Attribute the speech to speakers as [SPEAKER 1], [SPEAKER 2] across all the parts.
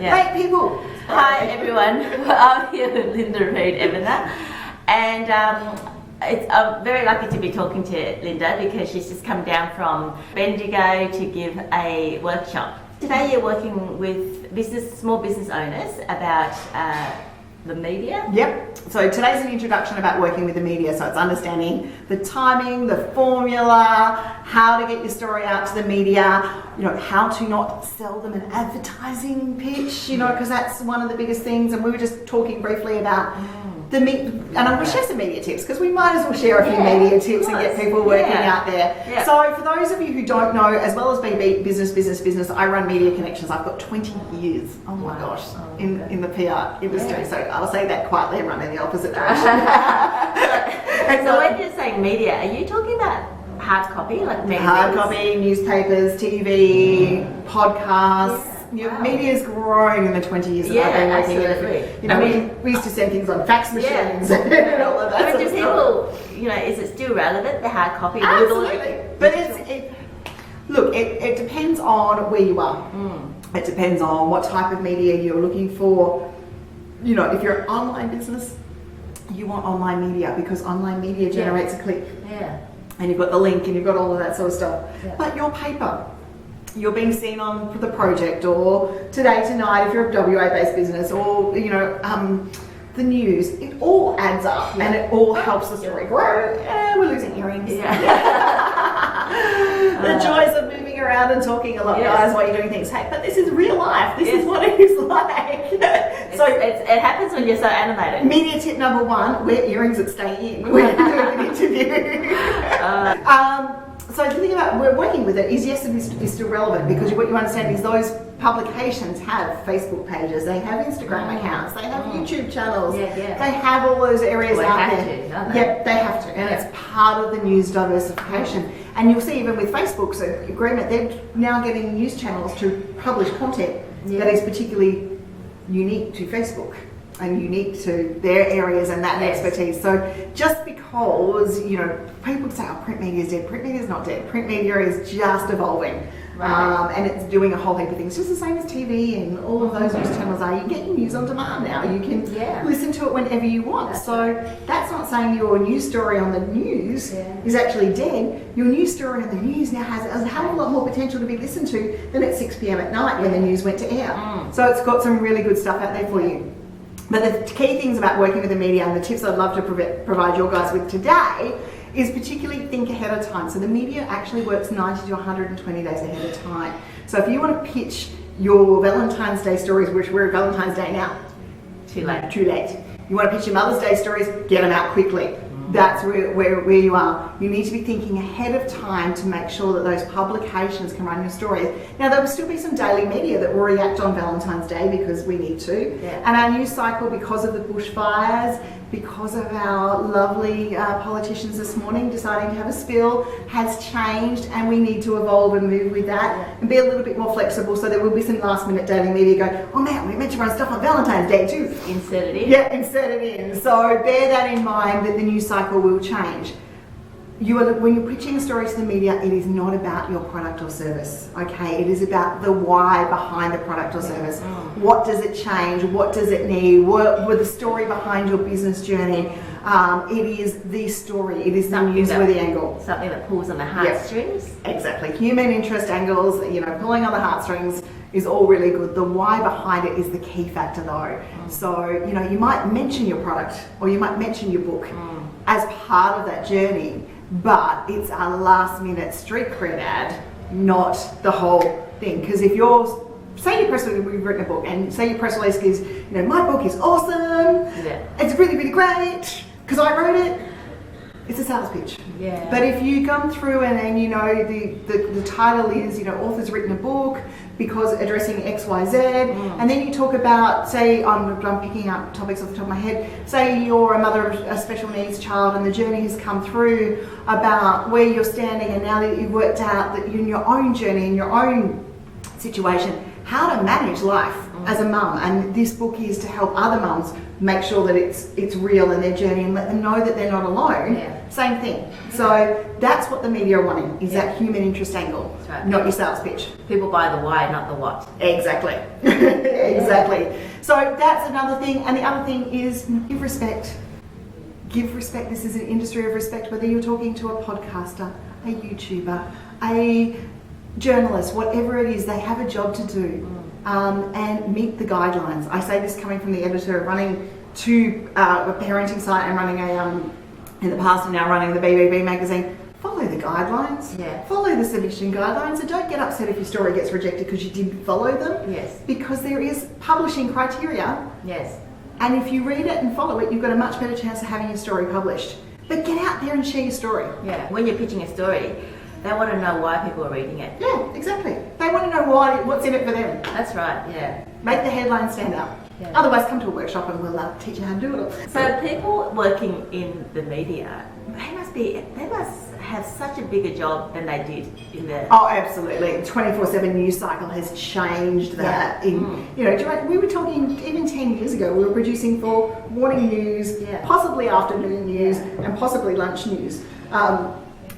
[SPEAKER 1] Yeah.
[SPEAKER 2] Hey people!
[SPEAKER 1] Hi everyone, I'm here with Linda Reid Enever, and I'm very lucky to be talking to Linda because she's just come down from Bendigo to give a workshop. Today you're working with small business owners about the media.
[SPEAKER 2] Yep, so today's an introduction about working with the media, so it's understanding the timing, the formula, how to get your story out to the media, how to not sell them an advertising pitch, because that's one of the biggest things. And we were just talking briefly about and I'm going to share some media tips because we might as well share a few media tips and get people working out there. Yeah. So for those of you who don't know, as well as being business, I run Media Connections. I've got 20 years, oh my gosh, in the PR industry. Yeah. So I'll say that quietly and run in the opposite direction.
[SPEAKER 1] So when you're saying media, are you talking about hard copy, like magazines?
[SPEAKER 2] Hard copy, newspapers, TV, podcasts. Media's grown in the 20 years that I've been working in it. We used to send things on fax machines and all of that.
[SPEAKER 1] But do people, is it still relevant, the hard copy?
[SPEAKER 2] Absolutely. But it depends on where you are. It depends on what type of media you're looking for. If you're an online business, you want online media because online media generates a click.
[SPEAKER 1] Yeah.
[SPEAKER 2] And you've got the link and you've got all of that sort of stuff.
[SPEAKER 1] Yeah.
[SPEAKER 2] But your paper, you're being seen on the project, or Today Tonight if you're a WA-based business, or the news, it all adds up and it all helps the story grow. And we're losing earrings. The joys of moving around and talking a lot, guys, while you're doing things. Hey, but this is real life. This is what it is like.
[SPEAKER 1] It happens when you're so animated.
[SPEAKER 2] Media tip number 1: wear earrings that stay in when you're doing an interview. So the thing about we're working with it is, yes, it is still relevant because what you understand is those publications have Facebook pages, they have Instagram accounts, they have YouTube channels, they have all those areas out there. Yep, they have to, and it's part of the news diversification. And you'll see even with Facebook's agreement, they're now getting news channels to publish content that is particularly unique to Facebook and unique to their areas and that expertise. So just because, people say, oh, print media is dead. Print media is not dead. Print media is just evolving. And it's doing a whole heap of things, just the same as TV and all of those news channels are. You get your news on demand now. You can listen to it whenever you want. So that's not saying your news story on the news is actually dead. Your news story on the news now has a hell of a lot more potential to be listened to than at 6 p.m. at night when the news went to air. So it's got some really good stuff out there for you. But the key things about working with the media and the tips I'd love to provide your guys with today is particularly think ahead of time. So the media actually works 90 to 120 days ahead of time. So if you want to pitch your Valentine's Day stories, which we're at Valentine's Day now, too late. You want to pitch your Mother's Day stories, get them out quickly. That's where you are. You need to be thinking ahead of time to make sure that those publications can run your stories. Now, there will still be some daily media that will react on Valentine's Day because we need to. And our news cycle, because of the bushfires, because of our lovely politicians this morning deciding to have a spill, has changed, and we need to evolve and move with that and be a little bit more flexible. So there will be some last minute daily media going, oh man, we're meant to run stuff on Valentine's Day too.
[SPEAKER 1] Insert it in.
[SPEAKER 2] Yeah, insert it in. So bear that in mind, that the news cycle will change. When you're pitching a story to the media, it is not about your product or service, okay? It is about the why behind the product or service. What does it change? What does it need? What the story behind your business journey? It is the story. It is the newsworthy angle.
[SPEAKER 1] Something that pulls on the heartstrings.
[SPEAKER 2] Exactly. Human interest angles, pulling on the heartstrings is all really good. The why behind it is the key factor though. So, you might mention your product or you might mention your book as part of that journey, but it's a last minute street cred ad, not the whole thing. Because if say your press release, we've written a book, and say your press release is, my book is awesome, it's really, really great, because I wrote it, it's a sales pitch. But if you come through and the title is, author's written a book because addressing XYZ, and then you talk about, say, I'm picking up topics off the top of my head, say you're a mother of a special needs child and the journey has come through about where you're standing, and now that you've worked out that you're in your own journey, in your own situation, how to manage life as a mum, and this book is to help other mums make sure that it's real in their journey and let them know that they're not alone. Same thing. So that's what the media are wanting, is that human interest angle, not your sales pitch.
[SPEAKER 1] People buy the why, not the what.
[SPEAKER 2] Exactly. Exactly. So that's another thing. And the other thing is give respect. Give respect. This is an industry of respect, whether you're talking to a podcaster, a YouTuber, a journalist, whatever it is, they have a job to do. And meet the guidelines. I say this coming from the editor, running a parenting site and running in the past and now running the BBB magazine. Follow the guidelines. Follow the submission guidelines, and don't get upset if your story gets rejected because you didn't follow them. Because there is publishing criteria. And if you read it and follow it, you've got a much better chance of having your story published. But get out there and share your story.
[SPEAKER 1] When you're pitching a story, they want to know why people are reading it.
[SPEAKER 2] Exactly. They want to know what's in it for them.
[SPEAKER 1] That's right,
[SPEAKER 2] Make the headline stand out. Otherwise, come to a workshop and we'll teach you how to do it all.
[SPEAKER 1] So people working in the media, they must have such a bigger job than they did in the...
[SPEAKER 2] Oh, absolutely. 24/7 news cycle has changed that. You know, we were talking even 10 years ago, we were producing for morning news, possibly afternoon news, and possibly lunch news.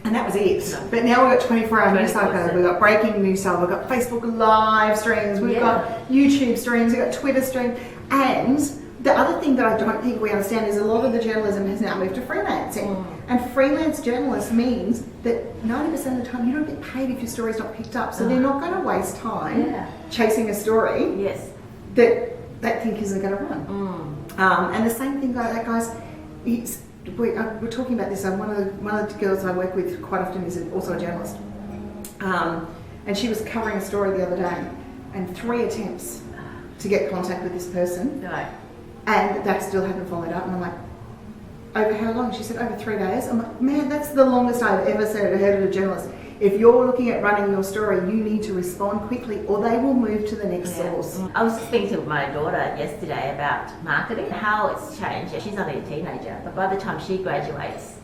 [SPEAKER 2] And that was it. But now we've got 24-hour news cycle, we've got breaking news cycle, we've got Facebook live streams, we've got YouTube streams, we've got Twitter streams. And the other thing that I don't think we understand is a lot of the journalism has now moved to freelancing. And freelance journalist means that 90% of the time you don't get paid if your story's not picked up. So they're not going to waste time chasing a story that they think isn't going to run. And the same thing like that, guys. We're talking about this. One of the girls I work with quite often is also a journalist, and she was covering a story the other day, and 3 attempts to get contact with this person, and that still hadn't followed up. And I'm like, over how long? She said over 3 days. I'm like, man, that's the longest I've ever heard of a journalist. If you're looking at running your story, you need to respond quickly or they will move to the next source.
[SPEAKER 1] I was just speaking to my daughter yesterday about marketing, how it's changed. She's only a teenager, but by the time she graduates,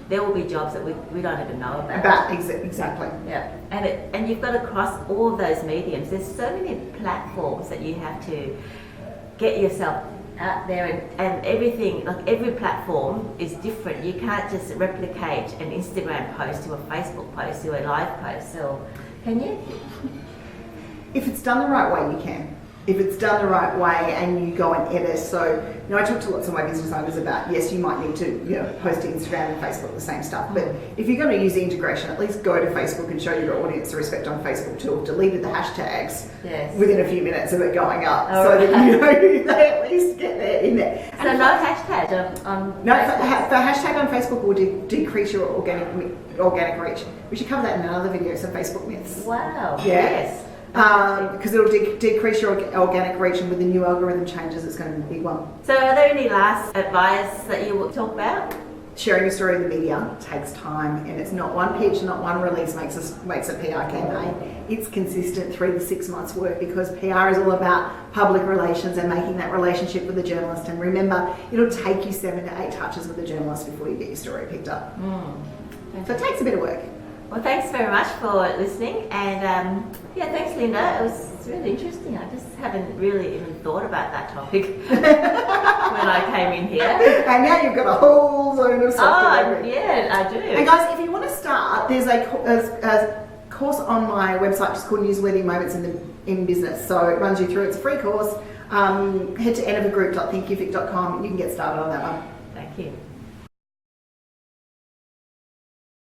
[SPEAKER 1] there will be jobs that we don't even know about.
[SPEAKER 2] Exactly.
[SPEAKER 1] And you've got to cross all of those mediums. There's so many platforms that you have to get yourself out there, and everything, like every platform is different. You can't just replicate an Instagram post to a Facebook post to a live post, so can you?
[SPEAKER 2] If it's done the right way, you can. If it's done the right way and you go and edit. So, you know, I talk to lots of my business owners about, yes, you might need to, post to Instagram and Facebook, the same stuff. But if you're going to use the integration, at least go to Facebook and show your audience the respect on Facebook too. Deleted the hashtags within a few minutes of it going up, that they at least get there in there.
[SPEAKER 1] So no hashtag on
[SPEAKER 2] no, the hashtag on Facebook will decrease your organic reach. We should cover that in another video. So Facebook myths.
[SPEAKER 1] Wow.
[SPEAKER 2] Yes. Because it'll decrease your organic reach, and with the new algorithm changes, it's going to be a big one.
[SPEAKER 1] So are there any last advice that you will talk about?
[SPEAKER 2] Sharing your story in the media takes time, and it's not one pitch, not one release makes a PR campaign. It's consistent 3 to 6 months work, because PR is all about public relations and making that relationship with the journalist. And remember, it'll take you 7 to 8 touches with the journalist before you get your story picked up. So it takes a bit of work.
[SPEAKER 1] Well, thanks very much for listening, and thanks, Linda. It was really interesting. I just haven't really even thought about that topic when I came in here.
[SPEAKER 2] And now you've got a whole zone of stuff to do.
[SPEAKER 1] Yeah, I do.
[SPEAKER 2] And guys, if you want to start, there's a course on my website just called Newsworthy Moments in Business. So it runs you through. It's a free course. Head to enevergroup.thinkific.com. You can get started on that one.
[SPEAKER 1] Thank you.